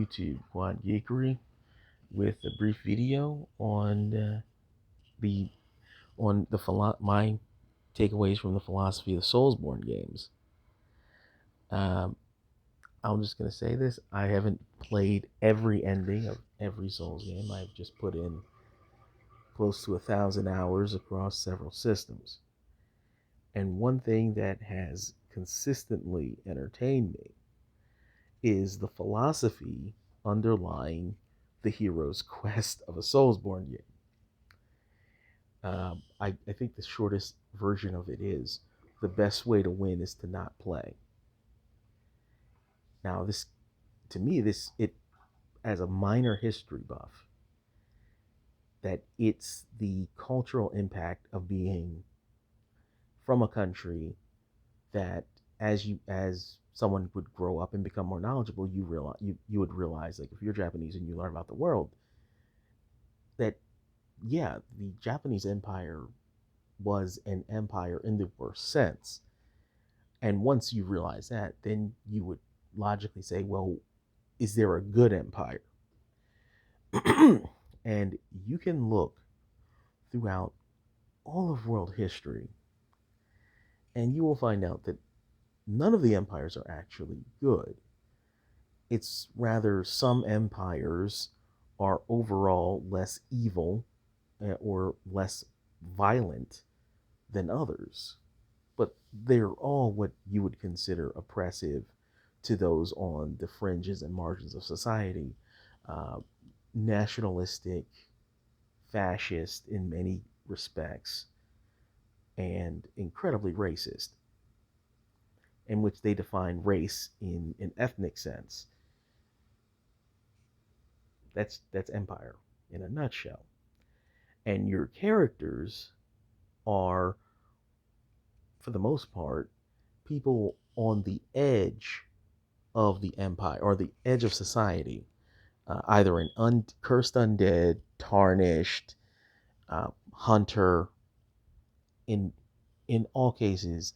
YouTube Quad Geekery with a brief video the my takeaways from the philosophy of the Soulsborne games. Um, I'm just gonna say this: I haven't played every ending of every Souls game. I've just put in close to 1,000 hours across several systems. And one thing that has consistently entertained me is the philosophy underlying the hero's quest of a Soulsborne game. I think the shortest version of it is the best way to win is to not play. Now, this to me, this it as a minor history buff, that it's the cultural impact of being from a country that as someone would grow up and become more knowledgeable, you would realize, like, if you're Japanese and you learn about the world, that yeah, the Japanese Empire was an empire in the worst sense. And once you realize that, then you would logically say, well, is there a good empire? And you can look throughout all of world history and you will find out that none of the empires are actually good. It's rather some empires are overall less evil or less violent than others, but they're all what you would consider oppressive to those on the fringes and margins of society, uh, nationalistic, fascist in many respects, and incredibly racist, in which they define race in an ethnic sense. That's empire in a nutshell. And your characters are, for the most part, people on the edge of the empire or the edge of society, either an cursed undead, tarnished, hunter. In all cases,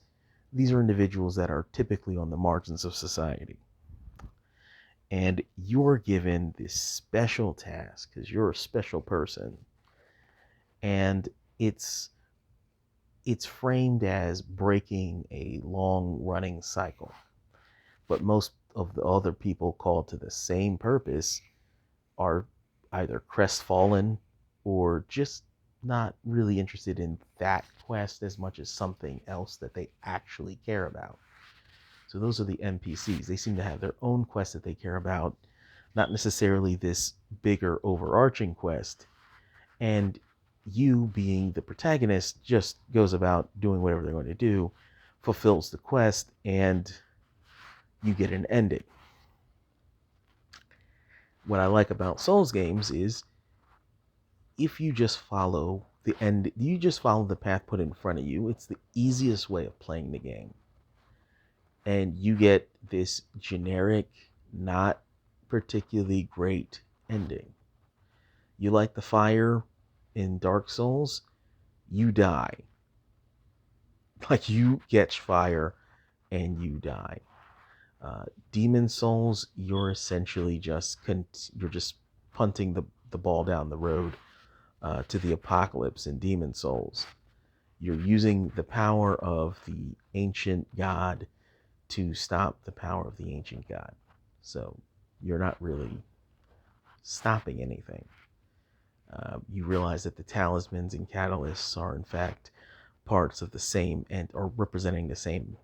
these are individuals that are typically on the margins of society. And you're given this special task because you're a special person. And it's framed as breaking a long running cycle. But most of the other people called to the same purpose are either crestfallen or just not really interested in that quest as much as something else that they actually care about. So those are the NPCs. They seem to have their own quest that they care about, not necessarily this bigger overarching quest. And you, being the protagonist, just goes about doing whatever they're going to do, fulfills the quest, and you get an ending. What I like about Souls games is if you just follow you just follow the path put in front of you, it's the easiest way of playing the game. And you get this generic, not particularly great ending. You like the fire in Dark Souls, you die. Like, you catch fire and you die. Demon Souls, you're essentially you're just punting the ball down the road to the apocalypse in Demon Souls. You're using the power of the ancient god to stop the power of the ancient god. So you're not really stopping anything. You realize that the talismans and catalysts are in fact parts of the same and are representing the same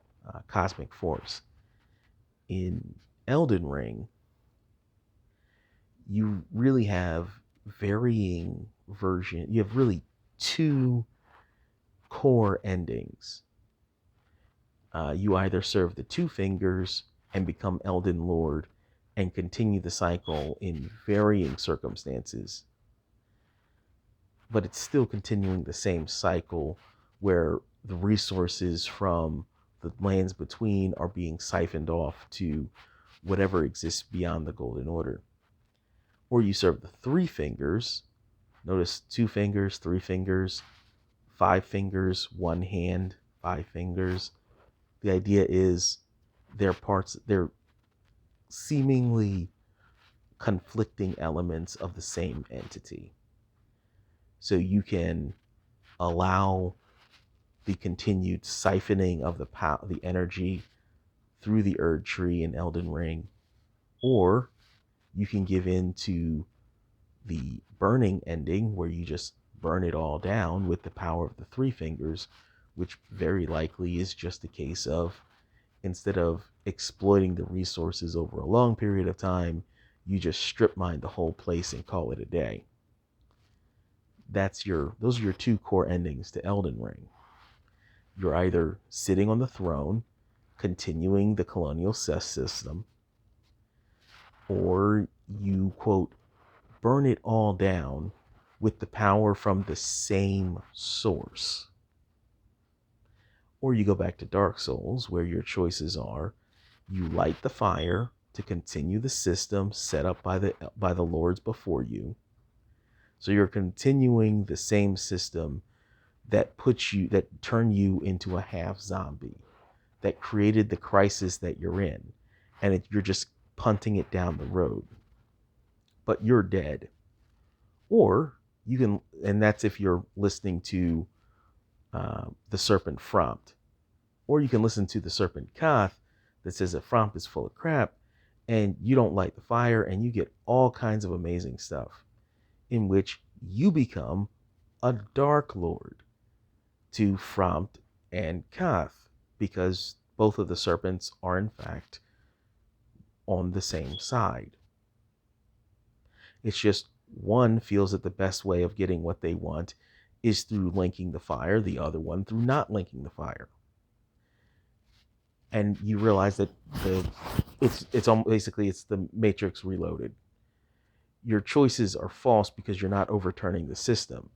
cosmic force. In Elden Ring, you really have varying you have really two core endings. You either serve the two fingers and become Elden Lord and continue the cycle in varying circumstances, but it's still continuing the same cycle where the resources from the lands between are being siphoned off to whatever exists beyond the Golden Order. Or you serve the three fingers. Notice 2 fingers, 3 fingers, 5 fingers, 1 hand, 5 fingers. The idea is they're seemingly conflicting elements of the same entity. So you can allow the continued siphoning of the energy through the Erd Tree in Elden Ring, or you can give in to the burning ending where you just burn it all down with the power of the three fingers, which very likely is just a case of, instead of exploiting the resources over a long period of time, you just strip mine the whole place and call it a day. Those are your two core endings to Elden Ring. You're either sitting on the throne, continuing the colonial system, or you, quote, burn it all down with the power from the same source. Or you go back to Dark Souls, where your choices are: you light the fire to continue the system set up by the lords before you. So you're continuing the same system that turned you into a half zombie, that created the crisis that you're in, and you're just punting it down the road. But you're dead. Or you can, and that's if you're listening to the Serpent Frompt, or you can listen to the Serpent Koth that says that Frompt is full of crap, and you don't light the fire, and you get all kinds of amazing stuff, in which you become a Dark Lord to Frompt and Koth, because both of the serpents are in fact on the same side. It's just one feels that the best way of getting what they want is through linking the fire, the other one through not linking the fire. And you realize that it's basically it's the Matrix Reloaded. Your choices are false because you're not overturning the system.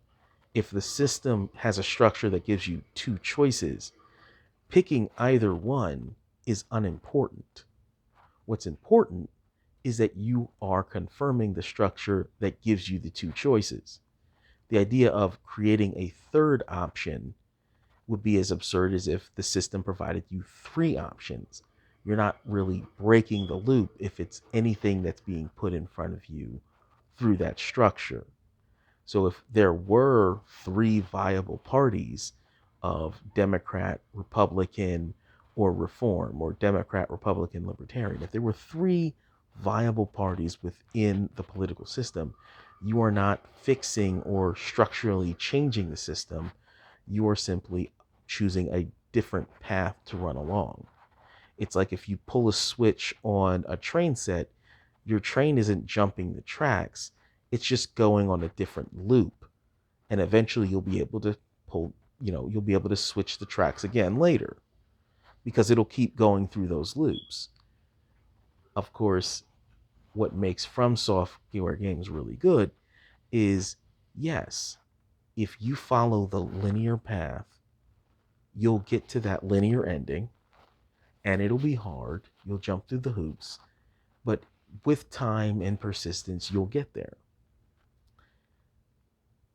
If the system has a structure that gives you two choices, picking either one is unimportant. What's important is that you are confirming the structure that gives you the two choices. The idea of creating a third option would be as absurd as if the system provided you three options. You're not really breaking the loop if it's anything that's being put in front of you through that structure. So if there were three viable parties of Democrat, Republican, or Reform, or Democrat, Republican, Libertarian, if there were three viable parties within the political system, you are not fixing or structurally changing the system. You are simply choosing a different path to run along. It's like if you pull a switch on a train set, your train isn't jumping the tracks, it's just going on a different loop. And eventually you'll be able to you'll be able to switch the tracks again later, because it'll keep going through those loops. Of course, what makes From Software games really good is, yes, if you follow the linear path, you'll get to that linear ending, and it'll be hard. You'll jump through the hoops, but with time and persistence, you'll get there.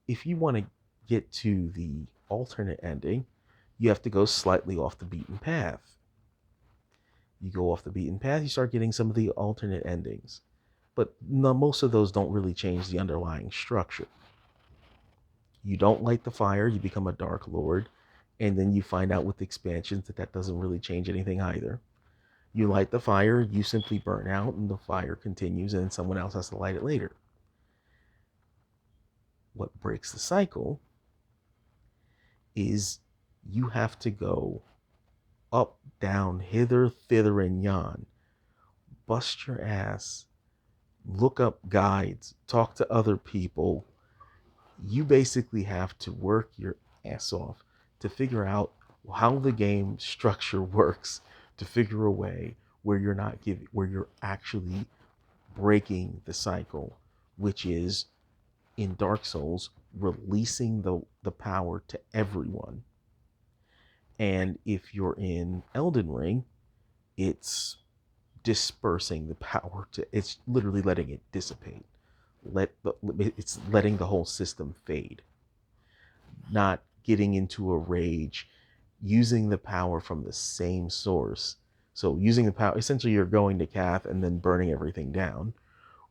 If you want to get to the alternate ending, you have to go slightly off the beaten path. You go off the beaten path, you start getting some of the alternate endings. But no, most of those don't really change the underlying structure. You don't light the fire, you become a Dark Lord, and then you find out with expansions that doesn't really change anything either. You light the fire, you simply burn out, and the fire continues, and someone else has to light it later. What breaks the cycle is you have to go up, down, hither, thither, and yon. Bust your ass, look up guides, talk to other people. You basically have to work your ass off to figure out how the game structure works, to figure a way where you're actually breaking the cycle, which is, in Dark Souls, releasing the power to everyone. And if you're in Elden Ring, it's dispersing the power it's literally letting it dissipate. It's letting the whole system fade. Not getting into a rage, using the power from the same source. So using the power, essentially you're going to Kath and then burning everything down,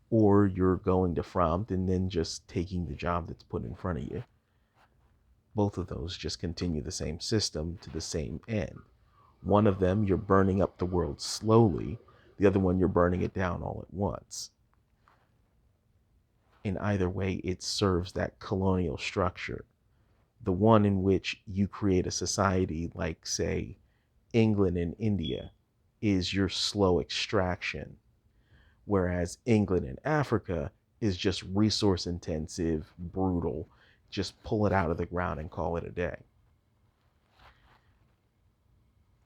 or you're going to front and then just taking the job that's put in front of you. Both of those just continue the same system to the same end. One of them, you're burning up the world slowly. The other one, you're burning it down all at once. In either way, it serves that colonial structure. The one in which you create a society like, say, England and India is your slow extraction, whereas England and Africa is just resource intensive, brutal, just pull it out of the ground and call it a day.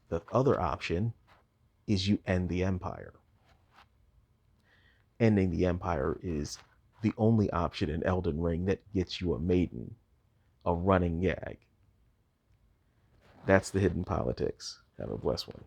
The other option is you end the empire. Ending the empire is the only option in Elden Ring that gets you a maiden, a running gag. That's the hidden politics. Have a blessed one.